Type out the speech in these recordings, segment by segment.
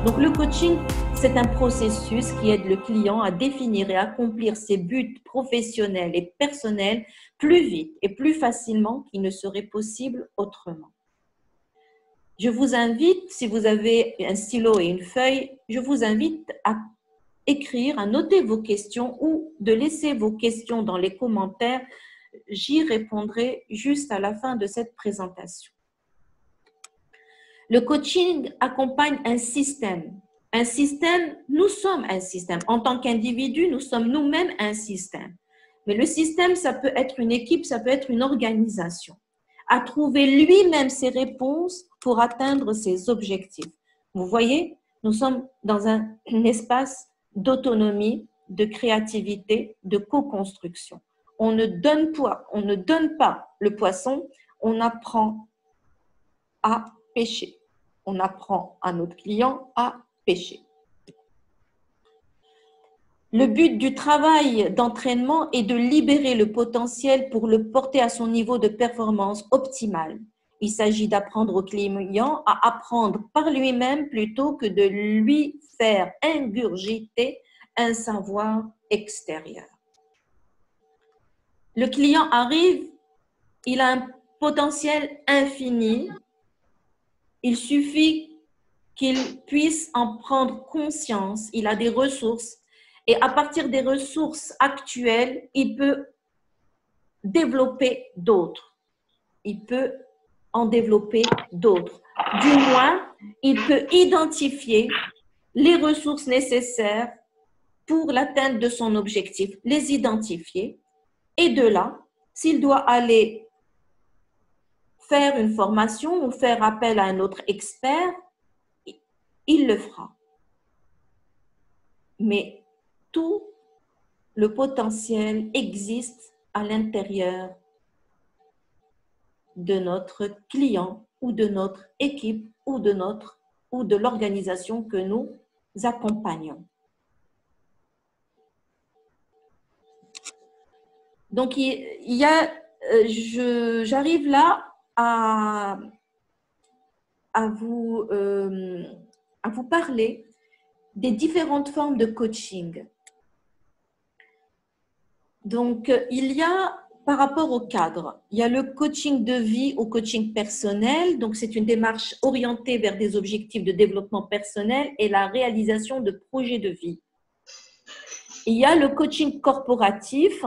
Donc, le coaching, c'est un processus qui aide le client à définir et accomplir ses buts professionnels et personnels plus vite et plus facilement qu'il ne serait possible autrement. Je vous invite, si vous avez un stylo et une feuille, je vous invite à écrire, à noter vos questions ou de laisser vos questions dans les commentaires. J'y répondrai juste à la fin de cette présentation. Le coaching accompagne un système. Un système, nous sommes un système. En tant qu'individu, nous sommes nous-mêmes un système. Mais le système, ça peut être une équipe, ça peut être une organisation. À trouver lui-même ses réponses pour atteindre ses objectifs. Vous voyez, nous sommes dans un espace d'autonomie, de créativité, de co-construction. On ne donne pas le poisson, on apprend à pêcher. On apprend à notre client à pêcher. Le but du travail d'entraînement est de libérer le potentiel pour le porter à son niveau de performance optimale. Il s'agit d'apprendre au client à apprendre par lui-même plutôt que de lui faire ingurgiter un savoir extérieur. Le client arrive, il a un potentiel infini. Il suffit qu'il puisse en prendre conscience. Il a des ressources. Et à partir des ressources actuelles, il peut développer d'autres. Il peut en développer d'autres. Du moins, il peut identifier les ressources nécessaires pour l'atteinte de son objectif, les identifier. Et de là, s'il doit aller faire une formation ou faire appel à un autre expert, il le fera. Mais tout le potentiel existe à l'intérieur de notre client ou de notre équipe ou de l'organisation que nous accompagnons. Donc, j'arrive là à vous parler des différentes formes de coaching. Donc, il y a, par rapport au cadre, il y a le coaching de vie ou coaching personnel. Donc, c'est une démarche orientée vers des objectifs de développement personnel et la réalisation de projets de vie. Il y a le coaching corporatif.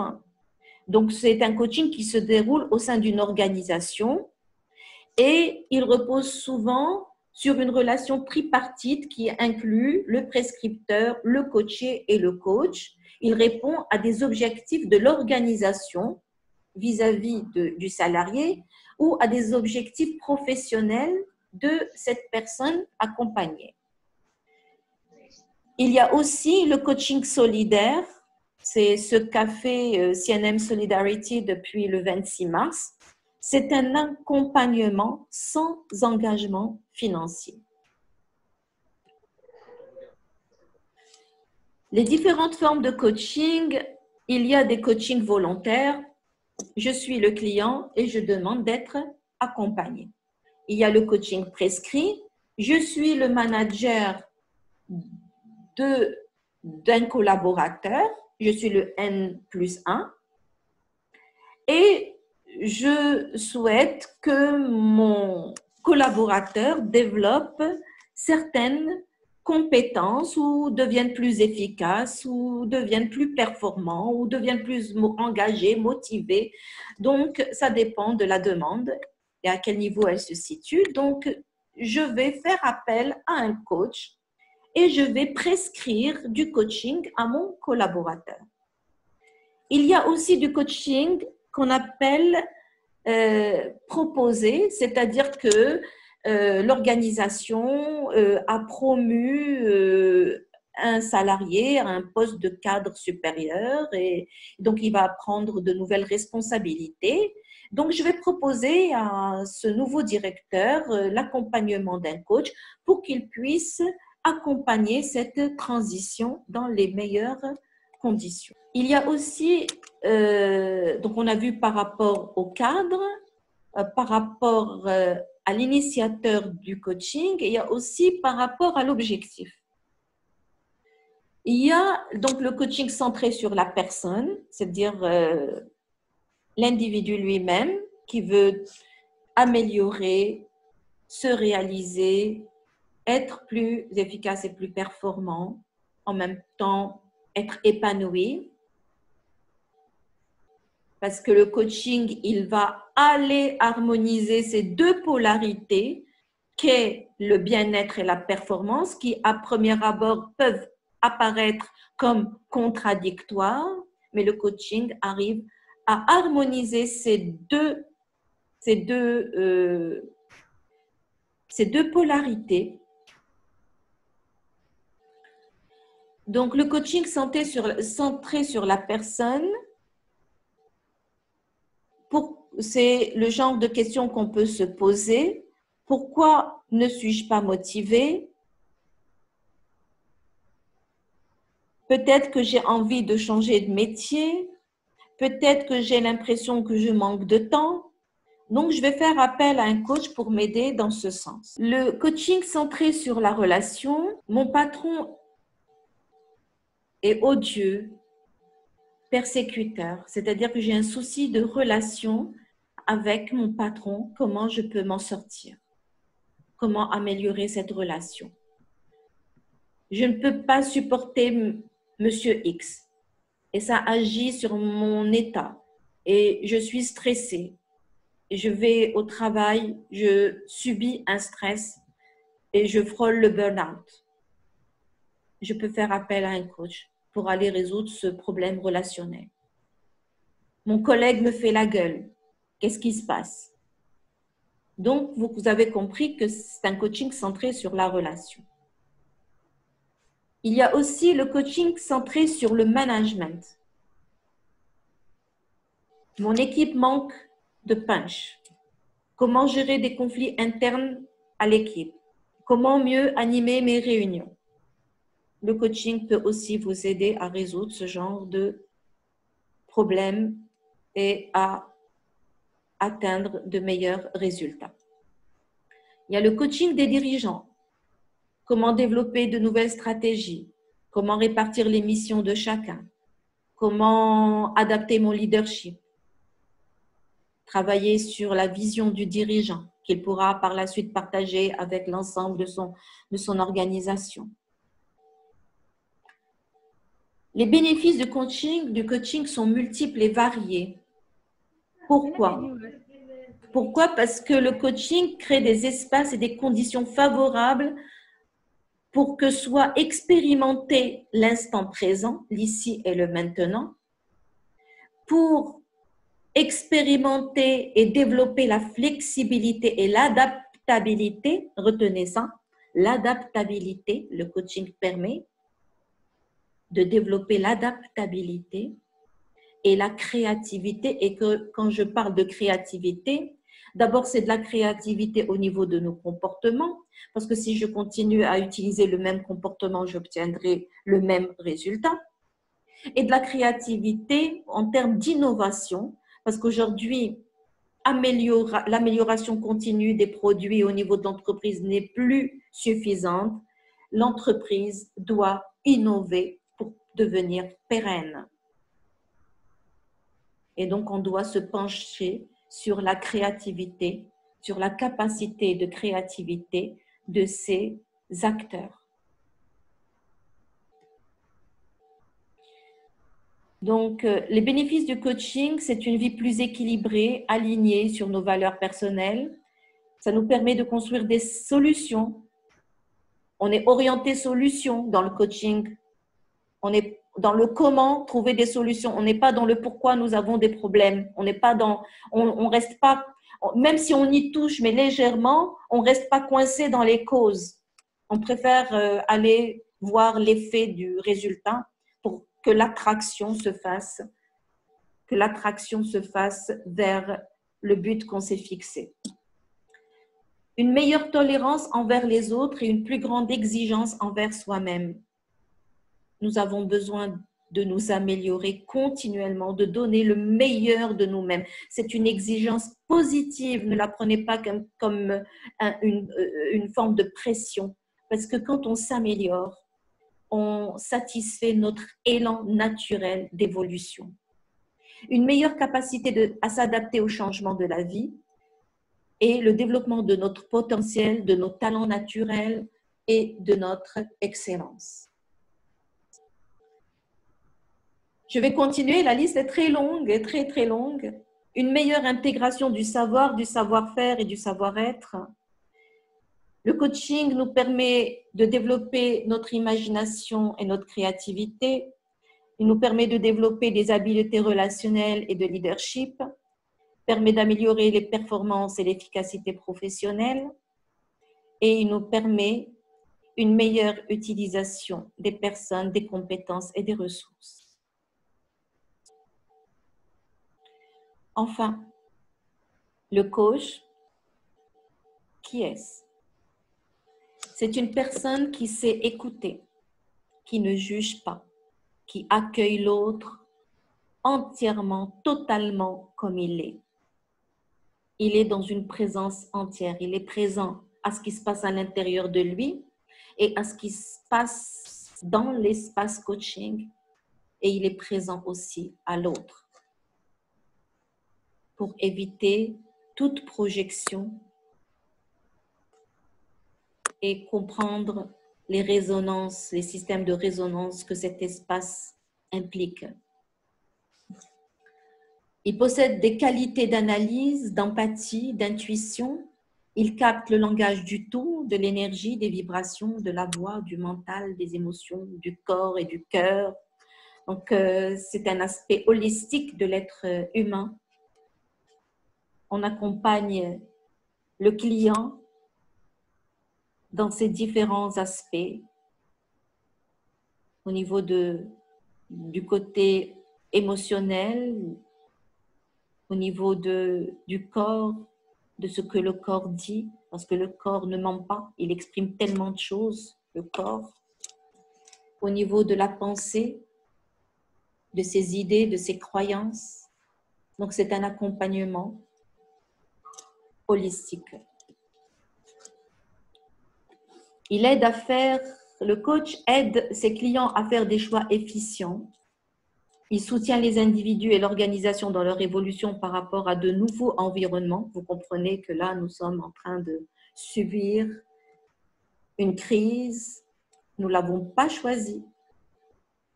Donc, c'est un coaching qui se déroule au sein d'une organisation et il repose souvent sur une relation tripartite qui inclut le prescripteur, le coaché et le coach. Il répond à des objectifs de l'organisation vis-à-vis du salarié ou à des objectifs professionnels de cette personne accompagnée. Il y a aussi le coaching solidaire. C'est ce qu'a fait CNM Solidarity depuis le 26 mars. C'est un accompagnement sans engagement financier. Les différentes formes de coaching, il y a des coachings volontaires. Je suis le client et je demande d'être accompagné. Il y a le coaching prescrit. Je suis le manager d'un collaborateur. Je suis le N+1 et je souhaite que mon collaborateur développe certaines compétences ou devienne plus efficace ou devienne plus performant ou devienne plus engagé, motivé. Donc, ça dépend de la demande et à quel niveau elle se situe. Donc, je vais faire appel à un coach et je vais prescrire du coaching à mon collaborateur. Il y a aussi du coaching qu'on appelle proposé, c'est-à-dire que l'organisation a promu un salarié à un poste de cadre supérieur et donc il va prendre de nouvelles responsabilités. Donc, je vais proposer à ce nouveau directeur l'accompagnement d'un coach pour qu'il puisse accompagner cette transition dans les meilleures conditions. Il y a aussi, donc on a vu par rapport au cadre, par rapport à l'initiateur du coaching et il y a aussi par rapport à l'objectif. Il y a donc le coaching centré sur la personne, c'est-à-dire l'individu lui-même qui veut améliorer, se réaliser, être plus efficace et plus performant, en même temps être épanoui. Parce que le coaching, il va aller harmoniser ces deux polarités qu'est le bien-être et la performance qui, à premier abord, peuvent apparaître comme contradictoires, mais le coaching arrive à harmoniser ces deux polarités. Donc, le coaching centré sur la personne, c'est le genre de questions qu'on peut se poser. Pourquoi ne suis-je pas motivée? Peut-être que j'ai envie de changer de métier. Peut-être que j'ai l'impression que je manque de temps. Donc, je vais faire appel à un coach pour m'aider dans ce sens. Le coaching centré sur la relation, mon patron est odieux, persécuteur, c'est-à-dire que j'ai un souci de relation avec mon patron, comment je peux m'en sortir, comment améliorer cette relation. Je ne peux pas supporter Monsieur X et ça agit sur mon état et je suis stressée. Je vais au travail, je subis un stress et je frôle le burn-out. Je peux faire appel à un coach pour aller résoudre ce problème relationnel. Mon collègue me fait la gueule. Qu'est-ce qui se passe? Donc, vous avez compris que c'est un coaching centré sur la relation. Il y a aussi le coaching centré sur le management. Mon équipe manque de punch. Comment gérer des conflits internes à l'équipe? Comment mieux animer mes réunions? Le coaching peut aussi vous aider à résoudre ce genre de problèmes et à atteindre de meilleurs résultats. Il y a le coaching des dirigeants. Comment développer de nouvelles stratégies? Comment répartir les missions de chacun? Comment adapter mon leadership? Travailler sur la vision du dirigeant qu'il pourra par la suite partager avec l'ensemble de son organisation. Les bénéfices du coaching sont multiples et variés. Pourquoi? Pourquoi? Parce que le coaching crée des espaces et des conditions favorables pour que soit expérimenté l'instant présent, l'ici et le maintenant, pour expérimenter et développer la flexibilité et l'adaptabilité, retenez ça, l'adaptabilité, le coaching permet de développer l'adaptabilité et la créativité. Et que quand je parle de créativité, d'abord c'est de la créativité au niveau de nos comportements, parce que si je continue à utiliser le même comportement, j'obtiendrai le même résultat. Et de la créativité en termes d'innovation, parce qu'aujourd'hui, l'amélioration continue des produits au niveau de l'entreprise n'est plus suffisante. L'entreprise doit innover pour devenir pérenne. Et donc, on doit se pencher sur la créativité, sur la capacité de créativité de ces acteurs. Donc, les bénéfices du coaching, c'est une vie plus équilibrée, alignée sur nos valeurs personnelles. Ça nous permet de construire des solutions. On est orienté solution dans le coaching. On est dans le comment trouver des solutions. On n'est pas dans le pourquoi nous avons des problèmes. On n'est pas dans, on reste pas, même si on y touche, mais légèrement, on reste pas coincé dans les causes. On préfère aller voir l'effet du résultat pour que l'attraction se fasse vers le but qu'on s'est fixé. Une meilleure tolérance envers les autres et une plus grande exigence envers soi-même. Nous avons besoin de nous améliorer continuellement, de donner le meilleur de nous-mêmes. C'est une exigence positive, ne la prenez pas comme une forme de pression, parce que quand on s'améliore, on satisfait notre élan naturel d'évolution. Une meilleure capacité à s'adapter au changement de la vie et le développement de notre potentiel, de nos talents naturels et de notre excellence. Je vais continuer, la liste est très longue, très longue. Une meilleure intégration du savoir, du savoir-faire et du savoir-être. Le coaching nous permet de développer notre imagination et notre créativité. Il nous permet de développer des habiletés relationnelles et de leadership, permet d'améliorer les performances et l'efficacité professionnelle et il nous permet une meilleure utilisation des personnes, des compétences et des ressources. Enfin, le coach, qui est-ce? C'est une personne qui sait écouter, qui ne juge pas, qui accueille l'autre entièrement, totalement comme il est. Il est dans une présence entière, il est présent à ce qui se passe à l'intérieur de lui et à ce qui se passe dans l'espace coaching et il est présent aussi à l'autre pour éviter toute projection et comprendre les résonances, les systèmes de résonance que cet espace implique. Il possède des qualités d'analyse, d'empathie, d'intuition. Il capte le langage du tout, de l'énergie, des vibrations, de la voix, du mental, des émotions, du corps et du cœur. Donc, c'est un aspect holistique de l'être humain. On accompagne le client dans ses différents aspects au niveau du côté émotionnel, au niveau du corps, de ce que le corps dit, parce que le corps ne ment pas, il exprime tellement de choses, le corps. Au niveau de la pensée, de ses idées, de ses croyances. Donc, c'est un accompagnement holistique. Le coach aide ses clients à faire des choix efficients. Il soutient les individus et l'organisation dans leur évolution par rapport à de nouveaux environnements. Vous comprenez que là, nous sommes en train de subir une crise. Nous ne l'avons pas choisie.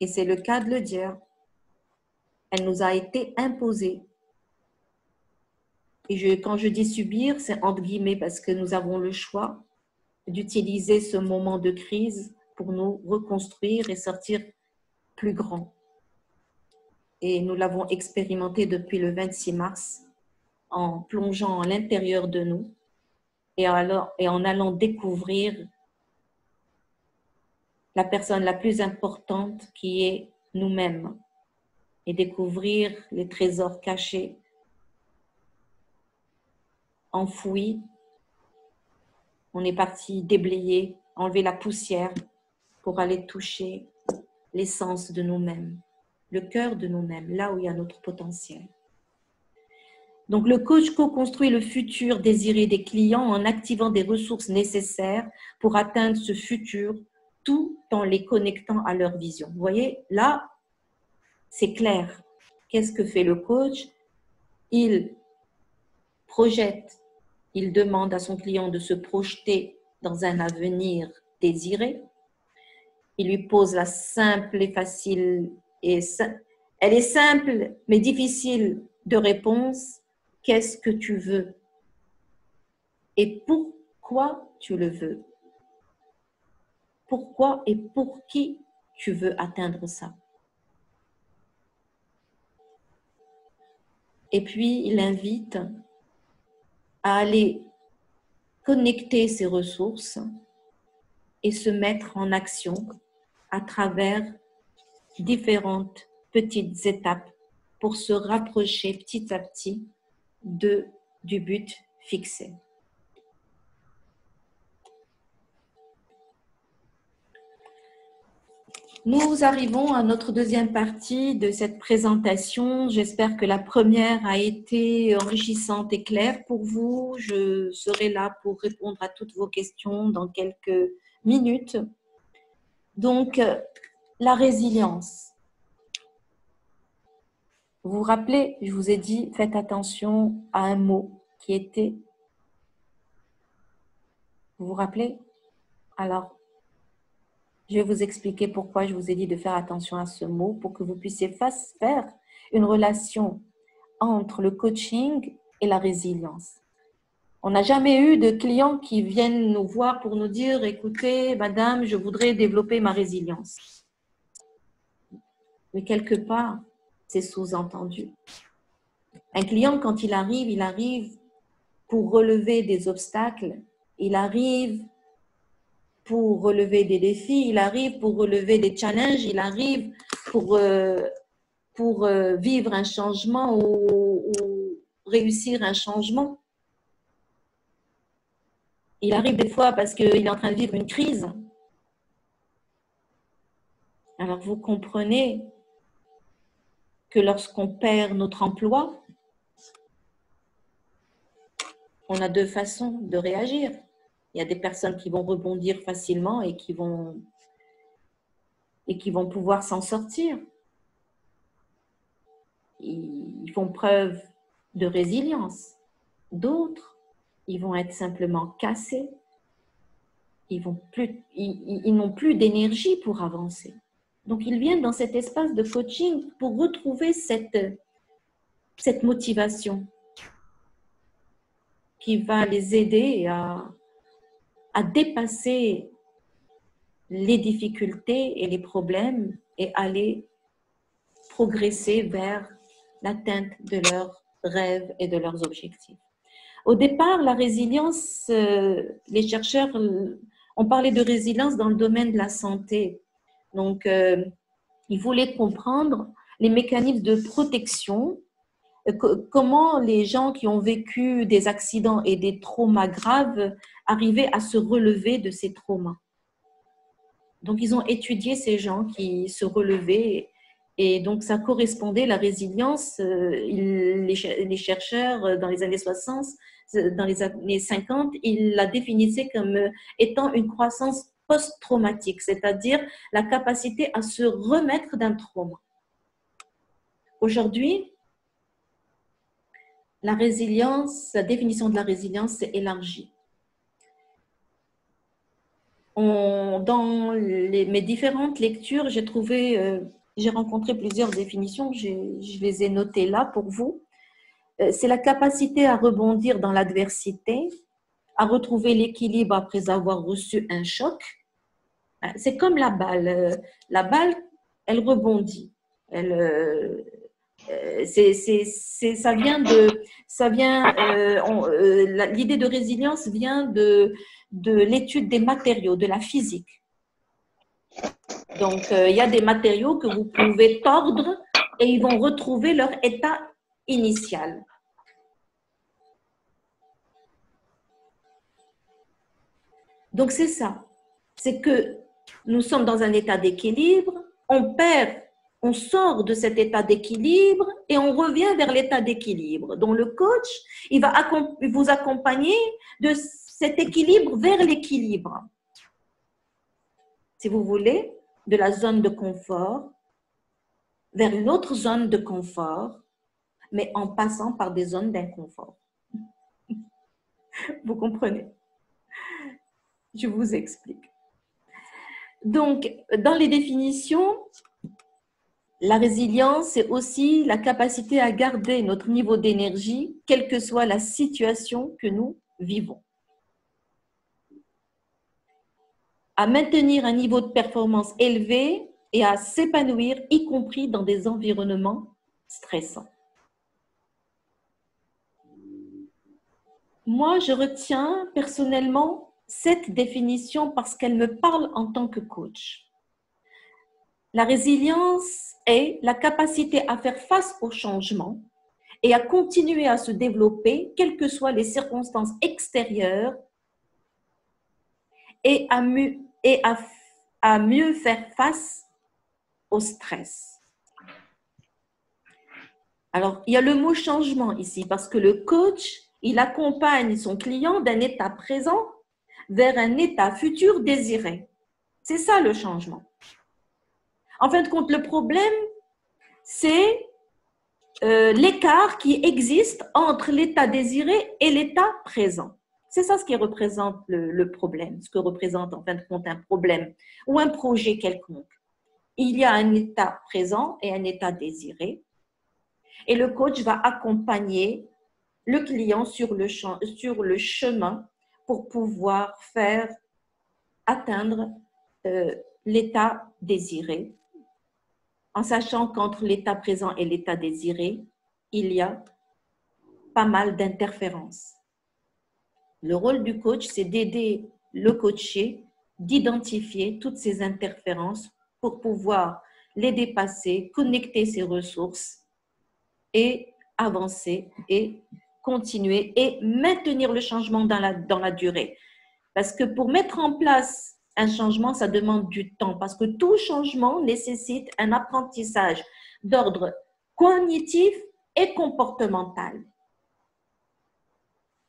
Et c'est le cas de le dire. Elle nous a été imposée. Et quand je dis subir, c'est entre guillemets parce que nous avons le choix d'utiliser ce moment de crise pour nous reconstruire et sortir plus grand. Et nous l'avons expérimenté depuis le 26 mars en plongeant à l'intérieur de nous et en allant découvrir la personne la plus importante qui est nous-mêmes et découvrir les trésors cachés, enfouis. On est parti déblayer, enlever la poussière pour aller toucher l'essence de nous-mêmes, le cœur de nous-mêmes, là où il y a notre potentiel. Donc, le coach co-construit le futur désiré des clients en activant des ressources nécessaires pour atteindre ce futur tout en les connectant à leur vision. Vous voyez, là, c'est clair. Qu'est-ce que fait le coach? Il projette, il demande à son client de se projeter dans un avenir désiré. Il lui pose la simple et facile, elle est simple mais difficile de réponse. Qu'est-ce que tu veux? Et pourquoi tu le veux? Pourquoi et pour qui tu veux atteindre ça? Et puis, il invite à aller connecter ses ressources et se mettre en action à travers différentes petites étapes pour se rapprocher petit à petit du but fixé. Nous arrivons à notre deuxième partie de cette présentation. J'espère que la première a été enrichissante et claire pour vous. Je serai là pour répondre à toutes vos questions dans quelques minutes. Donc, la résilience. Vous vous rappelez, je vous ai dit, faites attention à un mot qui était... Vous vous rappelez? Alors, je vais vous expliquer pourquoi je vous ai dit de faire attention à ce mot pour que vous puissiez faire une relation entre le coaching et la résilience. On n'a jamais eu de clients qui viennent nous voir pour nous dire « Écoutez, madame, je voudrais développer ma résilience. » Mais quelque part, c'est sous-entendu. Un client, quand il arrive pour relever des obstacles, il arrive pour relever des défis, il arrive pour relever des challenges, il arrive pour vivre un changement ou réussir un changement. Il arrive des fois parce qu'il est en train de vivre une crise. Alors vous comprenez que lorsqu'on perd notre emploi, on a deux façons de réagir. Il y a des personnes qui vont rebondir facilement et qui vont pouvoir s'en sortir. Ils font preuve de résilience. D'autres, ils vont être simplement cassés. Ils n'ont plus d'énergie pour avancer. Donc, ils viennent dans cet espace de coaching pour retrouver cette motivation qui va les aider à dépasser les difficultés et les problèmes et aller progresser vers l'atteinte de leurs rêves et de leurs objectifs. Au départ, la résilience, les chercheurs ont parlé de résilience dans le domaine de la santé. Donc, ils voulaient comprendre les mécanismes de protection, comment les gens qui ont vécu des accidents et des traumas graves arrivaient à se relever de ces traumas. Donc, ils ont étudié ces gens qui se relevaient et donc ça correspondait, la résilience, les chercheurs dans les années 60, dans les années 50, ils la définissaient comme étant une croissance post-traumatique, c'est-à-dire la capacité à se remettre d'un trauma. Aujourd'hui, la définition de la résilience s'est élargie. Dans mes différentes lectures, j'ai rencontré plusieurs définitions, je les ai notées là pour vous. C'est la capacité à rebondir dans l'adversité, à retrouver l'équilibre après avoir reçu un choc. C'est comme la balle. La balle, elle rebondit. L'idée de résilience vient de l'étude des matériaux, de la physique. Donc, il y a des matériaux que vous pouvez tordre et ils vont retrouver leur état initial. Donc, c'est ça. C'est que nous sommes dans un état d'équilibre, on sort de cet état d'équilibre et on revient vers l'état d'équilibre. Donc, le coach, il va vous accompagner de cet équilibre vers l'équilibre. Si vous voulez, de la zone de confort vers une autre zone de confort, mais en passant par des zones d'inconfort. Vous comprenez? Je vous explique. Donc, dans les définitions, la résilience, c'est aussi la capacité à garder notre niveau d'énergie, quelle que soit la situation que nous vivons. À maintenir un niveau de performance élevé et à s'épanouir, y compris dans des environnements stressants. Moi, je retiens personnellement cette définition parce qu'elle me parle en tant que coach. La résilience est la capacité à faire face au changement et à continuer à se développer, quelles que soient les circonstances extérieures, et à mieux faire face au stress. Alors, il y a le mot changement ici parce que le coach, il accompagne son client d'un état présent vers un état futur désiré. C'est ça le changement. En fin de compte, le problème, c'est l'écart qui existe entre l'état désiré et l'état présent. C'est ça ce qui représente le problème, ce que représente en fin de compte un problème ou un projet quelconque. Il y a un état présent et un état désiré et le coach va accompagner le client sur le chemin pour pouvoir faire atteindre l'état désiré, en sachant qu'entre l'état présent et l'état désiré, il y a pas mal d'interférences. Le rôle du coach, c'est d'aider le coaché, d'identifier toutes ces interférences pour pouvoir les dépasser, connecter ses ressources et avancer et continuer et maintenir le changement dans la durée. Parce que pour mettre en place un changement, ça demande du temps parce que tout changement nécessite un apprentissage d'ordre cognitif et comportemental.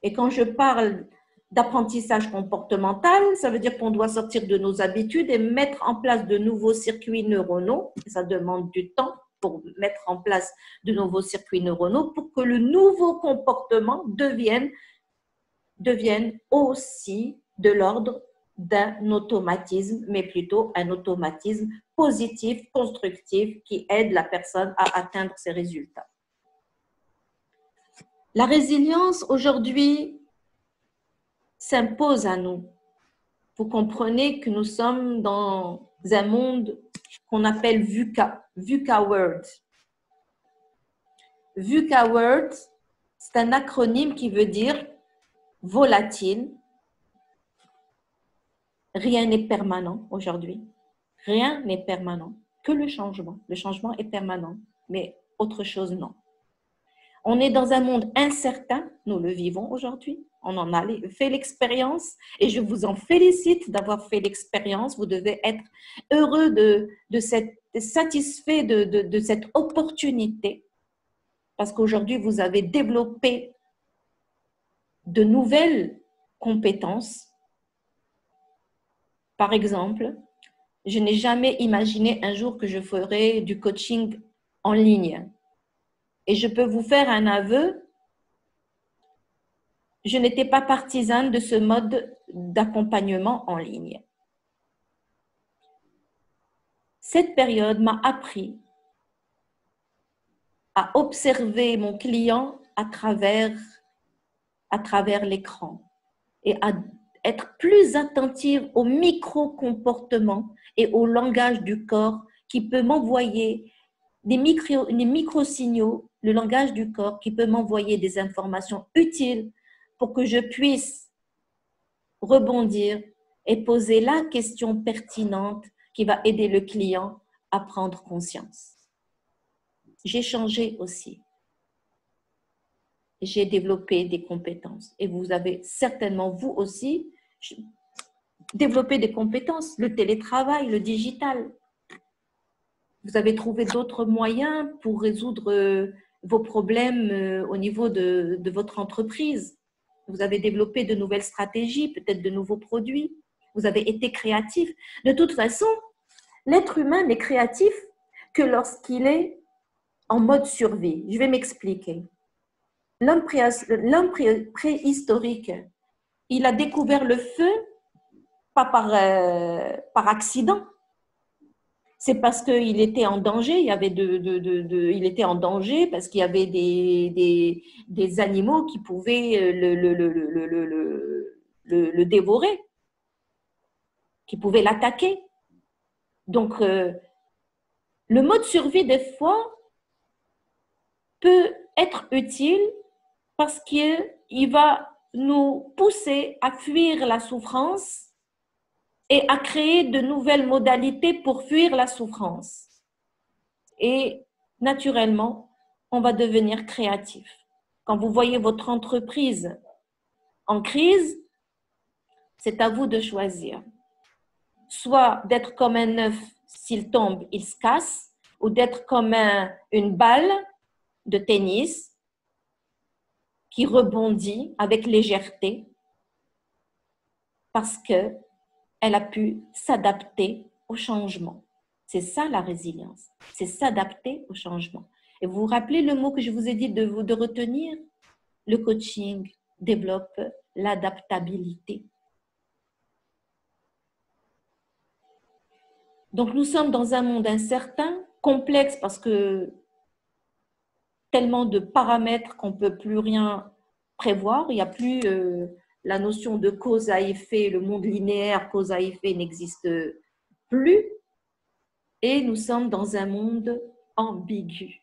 Et quand je parle d'apprentissage comportemental, ça veut dire qu'on doit sortir de nos habitudes et mettre en place de nouveaux circuits neuronaux. Ça demande du temps pour mettre en place de nouveaux circuits neuronaux pour que le nouveau comportement devienne aussi de l'ordre d'un automatisme, mais plutôt un automatisme positif, constructif, qui aide la personne à atteindre ses résultats. La résilience aujourd'hui s'impose à nous. Vous comprenez que nous sommes dans un monde qu'on appelle VUCA, VUCA World. VUCA World, c'est un acronyme qui veut dire volatile. Rien n'est permanent aujourd'hui. Rien n'est permanent, que le changement. Le changement est permanent, mais autre chose, non. On est dans un monde incertain, nous le vivons aujourd'hui. On en a fait l'expérience et je vous en félicite d'avoir fait l'expérience. Vous devez être heureux satisfait de cette opportunité parce qu'aujourd'hui, vous avez développé de nouvelles compétences. Par exemple, je n'ai jamais imaginé un jour que je ferais du coaching en ligne. Et je peux vous faire un aveu, je n'étais pas partisane de ce mode d'accompagnement en ligne. Cette période m'a appris à observer mon client à travers l'écran et à être plus attentive aux micro-comportements et au langage du corps qui peut m'envoyer des micro-signaux, le langage du corps qui peut m'envoyer des informations utiles pour que je puisse rebondir et poser la question pertinente qui va aider le client à prendre conscience. J'ai changé aussi. J'ai développé des compétences et vous avez certainement, vous aussi, développé des compétences, le télétravail, le digital. Vous avez trouvé d'autres moyens pour résoudre vos problèmes au niveau de votre entreprise. Vous avez développé de nouvelles stratégies, peut-être de nouveaux produits. Vous avez été créatif. De toute façon, l'être humain n'est créatif que lorsqu'il est en mode survie. Je vais m'expliquer. L'homme préhistorique, il a découvert le feu pas par accident. C'est parce qu'il était en danger. Il était en danger parce qu'il y avait des animaux qui pouvaient le dévorer, qui pouvaient l'attaquer. Donc, le mode survie, des fois, peut être utile parce qu'il va nous pousser à fuir la souffrance et à créer de nouvelles modalités pour fuir la souffrance. Et naturellement, on va devenir créatif. Quand vous voyez votre entreprise en crise, c'est à vous de choisir. Soit d'être comme un œuf s'il tombe, il se casse, ou d'être comme une balle de tennis qui rebondit avec légèreté parce qu'elle a pu s'adapter au changement. C'est ça la résilience, c'est s'adapter au changement. Et vous vous rappelez le mot que je vous ai dit de retenir? Le coaching développe l'adaptabilité. Donc, nous sommes dans un monde incertain, complexe parce que tellement de paramètres qu'on ne peut plus rien prévoir. Il n'y a plus la notion de cause à effet, le monde linéaire, cause à effet n'existe plus. Et nous sommes dans un monde ambigu.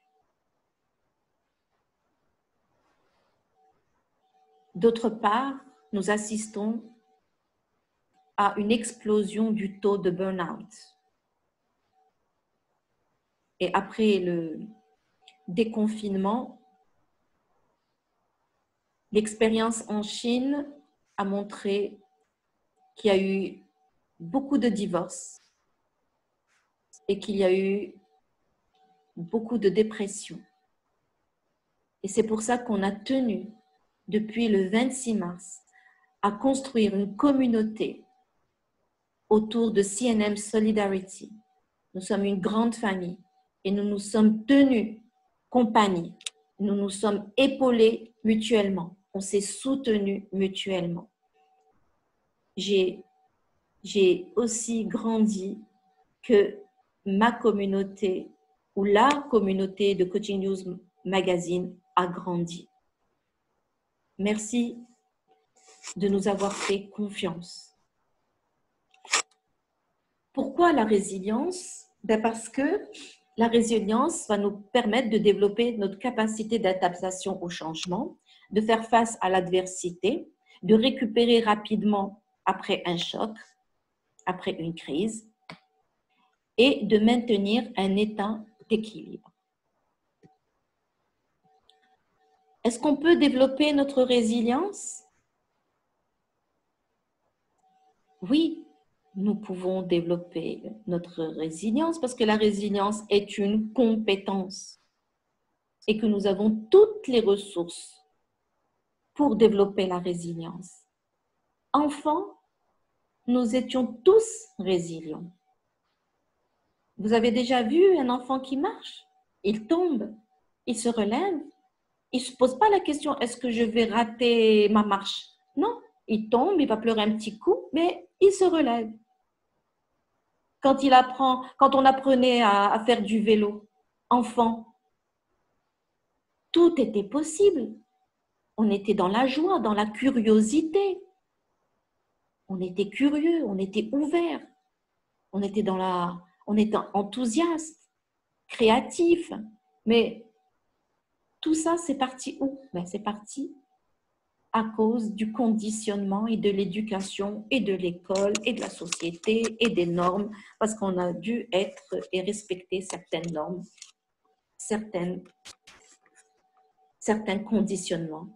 D'autre part, nous assistons à une explosion du taux de burn-out. Et après le déconfinement, l'expérience en Chine a montré qu'il y a eu beaucoup de divorces et qu'il y a eu beaucoup de dépression. Et c'est pour ça qu'on a tenu, depuis le 26 mars, à construire une communauté autour de CNM Solidarity. Nous sommes une grande famille et nous nous sommes tenus compagnie. Nous nous sommes épaulés mutuellement. On s'est soutenus mutuellement. J'ai aussi grandi que ma communauté ou la communauté de Coaching News Magazine a grandi. Merci de nous avoir fait confiance. Pourquoi la résilience? Parce que la résilience va nous permettre de développer notre capacité d'adaptation au changement, de faire face à l'adversité, de récupérer rapidement après un choc, après une crise, et de maintenir un état d'équilibre. Est-ce qu'on peut développer notre résilience? Oui, nous pouvons développer notre résilience parce que la résilience est une compétence et que nous avons toutes les ressources pour développer la résilience. Enfants, nous étions tous résilients. Vous avez déjà vu un enfant qui marche? Il tombe, il se relève. Il ne se pose pas la question, est-ce que je vais rater ma marche? Non, il tombe, il va pleurer un petit coup, mais il se relève. Quand on apprenait à faire du vélo, enfant, tout était possible. On était dans la joie, dans la curiosité. On était curieux, on était ouvert. On était enthousiaste, créatif. Mais tout ça, c'est parti où? C'est parti à cause du conditionnement et de l'éducation et de l'école et de la société et des normes, parce qu'on a dû être et respecter certaines normes, certains conditionnements.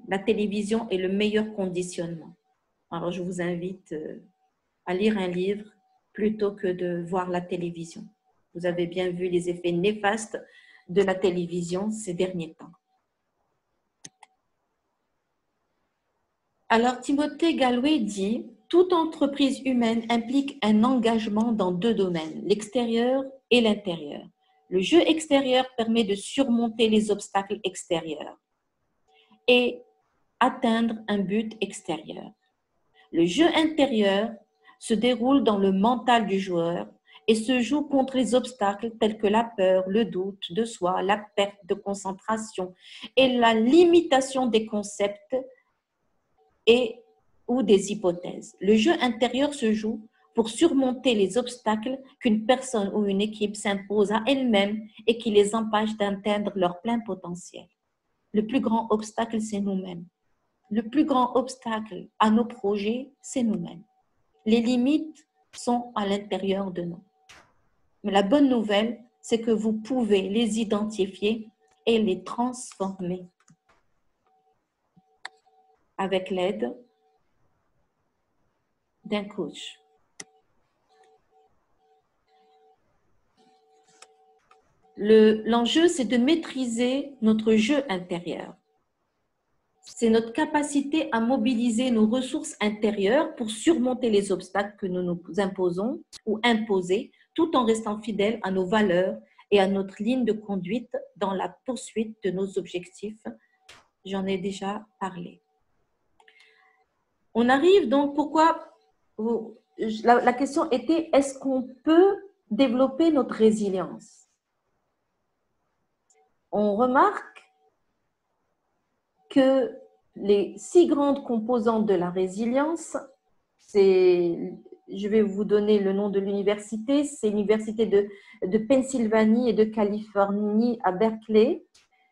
La télévision est le meilleur conditionnement. Alors, je vous invite à lire un livre plutôt que de voir la télévision. Vous avez bien vu les effets néfastes de la télévision ces derniers temps. Alors, Timothée Gallwey dit « Toute entreprise humaine implique un engagement dans deux domaines, l'extérieur et l'intérieur. Le jeu extérieur permet de surmonter les obstacles extérieurs et atteindre un but extérieur. Le jeu intérieur se déroule dans le mental du joueur et se joue contre les obstacles tels que la peur, le doute de soi, la perte de concentration et la limitation des concepts ou des hypothèses. Le jeu intérieur se joue pour surmonter les obstacles qu'une personne ou une équipe s'impose à elle-même et qui les empêchent d'atteindre leur plein potentiel. Le plus grand obstacle, c'est nous-mêmes. Le plus grand obstacle à nos projets, c'est nous-mêmes. Les limites sont à l'intérieur de nous. Mais la bonne nouvelle, c'est que vous pouvez les identifier et les transformer avec l'aide d'un coach. L'enjeu, c'est de maîtriser notre jeu intérieur. C'est notre capacité à mobiliser nos ressources intérieures pour surmonter les obstacles que nous nous imposons ou imposer, tout en restant fidèles à nos valeurs et à notre ligne de conduite dans la poursuite de nos objectifs. J'en ai déjà parlé. On arrive donc, pourquoi la question était, est-ce qu'on peut développer notre résilience? On remarque que les 6 grandes composantes de la résilience, je vais vous donner le nom de l'université, c'est l'université de Pennsylvanie et de Californie à Berkeley.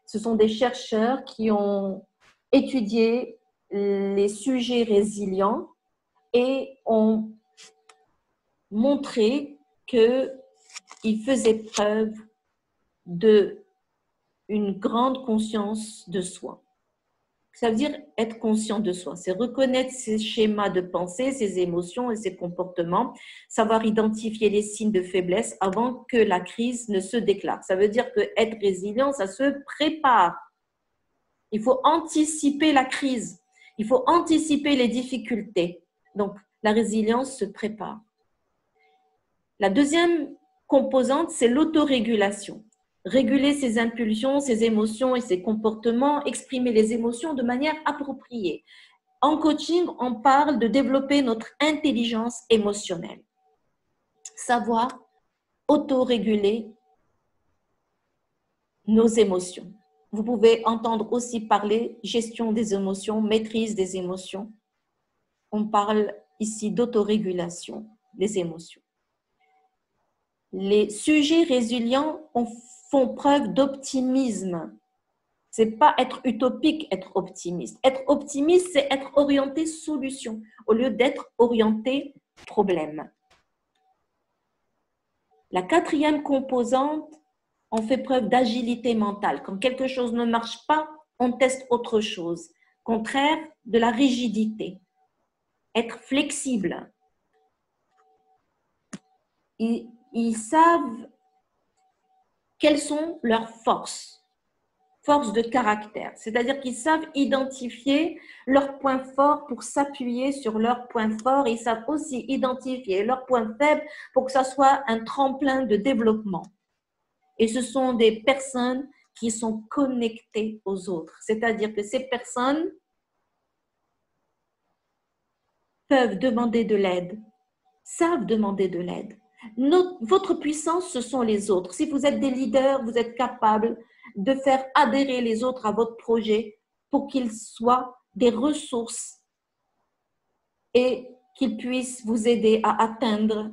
Ce sont des chercheurs qui ont étudié les sujets résilients et ont montré qu'ils faisaient preuve d'une grande conscience de soi. Ça veut dire être conscient de soi, c'est reconnaître ses schémas de pensée, ses émotions et ses comportements, savoir identifier les signes de faiblesse avant que la crise ne se déclare. Ça veut dire que être résilient, ça se prépare. Il faut anticiper la crise, il faut anticiper les difficultés. Donc, la résilience se prépare. La deuxième composante, c'est l'autorégulation. Réguler ses impulsions, ses émotions et ses comportements, exprimer les émotions de manière appropriée. En coaching, on parle de développer notre intelligence émotionnelle. Savoir autoréguler nos émotions. Vous pouvez entendre aussi parler gestion des émotions, maîtrise des émotions. On parle ici d'autorégulation des émotions. Les sujets résilients font preuve d'optimisme. Ce n'est pas être utopique, être optimiste. Être optimiste, c'est être orienté solution au lieu d'être orienté problème. La quatrième composante, on fait preuve d'agilité mentale. Quand quelque chose ne marche pas, on teste autre chose. Contraire de la rigidité. Être flexible. Ils savent quelles sont leurs forces de caractère. C'est-à-dire qu'ils savent identifier leurs points forts pour s'appuyer sur leurs points forts. Ils savent aussi identifier leurs points faibles pour que ça soit un tremplin de développement. Et ce sont des personnes qui sont connectées aux autres. C'est-à-dire que ces personnes peuvent demander de l'aide, savent demander de l'aide. Votre puissance, ce sont les autres. Si vous êtes des leaders, vous êtes capables de faire adhérer les autres à votre projet pour qu'ils soient des ressources et qu'ils puissent vous aider à atteindre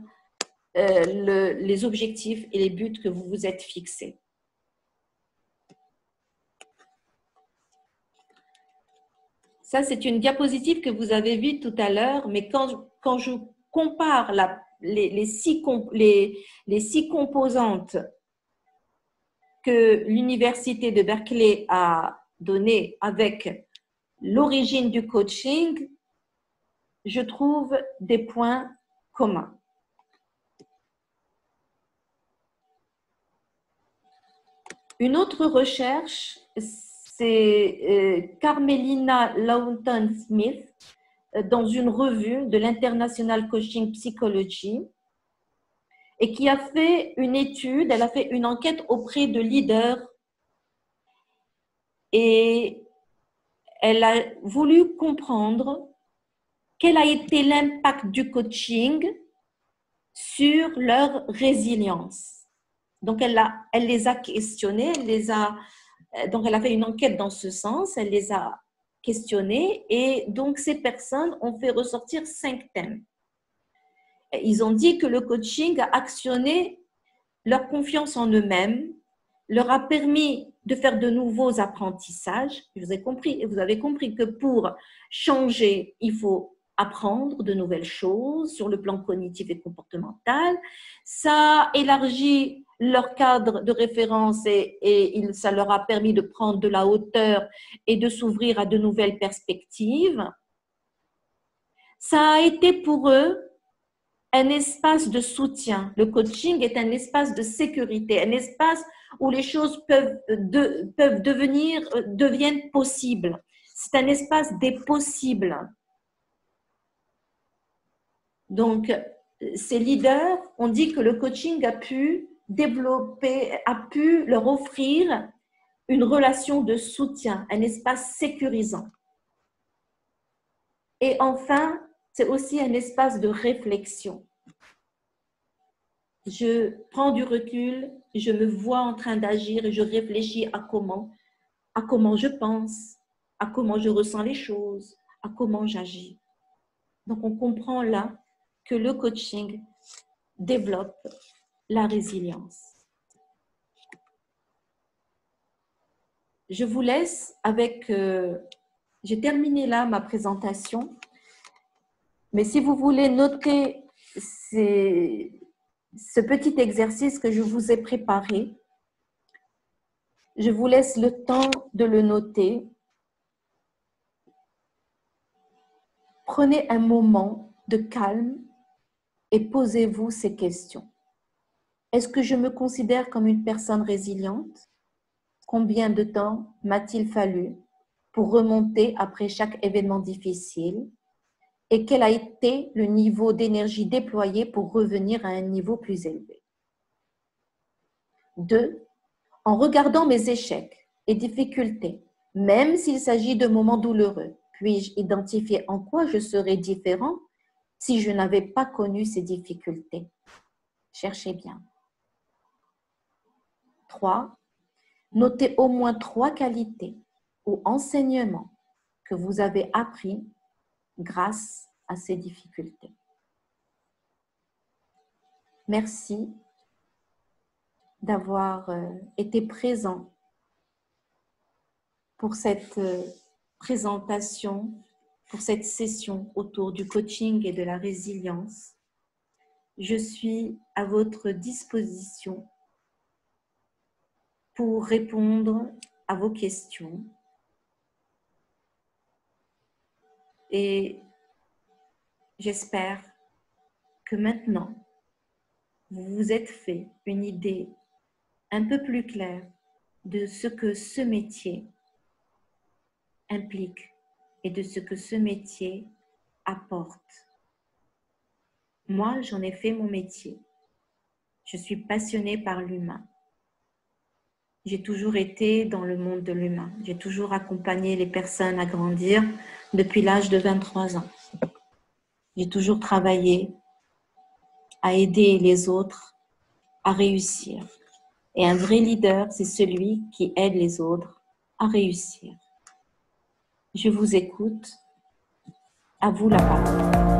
les objectifs et les buts que vous vous êtes fixés. Ça, c'est une diapositive que vous avez vue tout à l'heure, mais quand je compare les 6 composantes que l'université de Berkeley a données avec l'origine du coaching, je trouve des points communs. Une autre recherche, c'est Carmelina Lawton-Smith dans une revue de l'International Coaching Psychology et qui a fait une étude, elle a fait une enquête auprès de leaders et elle a voulu comprendre quel a été l'impact du coaching sur leur résilience. Donc, elle les a questionnés, donc elle a fait une enquête dans ce sens, elle les a questionnés et donc ces personnes ont fait ressortir 5 thèmes. Ils ont dit que le coaching a actionné leur confiance en eux-mêmes, leur a permis de faire de nouveaux apprentissages. Vous avez compris que pour changer, il faut apprendre de nouvelles choses sur le plan cognitif et comportemental. Ça élargit leur cadre de référence et ça leur a permis de prendre de la hauteur et de s'ouvrir à de nouvelles perspectives. Ça a été pour eux un espace de soutien. Le coaching est un espace de sécurité, un espace où les choses deviennent possibles. C'est un espace des possibles. Donc, ces leaders, on dit que le coaching a pu leur offrir une relation de soutien, un espace sécurisant. Et enfin, c'est aussi un espace de réflexion. Je prends du recul, je me vois en train d'agir et je réfléchis à comment je pense, à comment je ressens les choses, à comment j'agis. Donc, on comprend là que le coaching développe la résilience. Je vous laisse avec... j'ai terminé là ma présentation, mais si vous voulez noter ce petit exercice que je vous ai préparé, je vous laisse le temps de le noter. Prenez un moment de calme et posez-vous ces questions. Est-ce que je me considère comme une personne résiliente? Combien de temps m'a-t-il fallu pour remonter après chaque événement difficile? Et quel a été le niveau d'énergie déployé pour revenir à un niveau plus élevé? 2. En regardant mes échecs et difficultés, même s'il s'agit de moments douloureux, puis-je identifier en quoi je serais différent si je n'avais pas connu ces difficultés? Cherchez bien. 3. Notez au moins 3 qualités ou enseignements que vous avez appris grâce à ces difficultés. Merci d'avoir été présent pour cette présentation, pour cette session autour du coaching et de la résilience. Je suis à votre disposition pour répondre à vos questions. Et j'espère que maintenant, vous vous êtes fait une idée un peu plus claire de ce que ce métier implique et de ce que ce métier apporte. Moi, j'en ai fait mon métier. Je suis passionnée par l'humain. J'ai toujours été dans le monde de l'humain. J'ai toujours accompagné les personnes à grandir depuis l'âge de 23 ans. J'ai toujours travaillé à aider les autres à réussir. Et un vrai leader, c'est celui qui aide les autres à réussir. Je vous écoute. À vous la parole.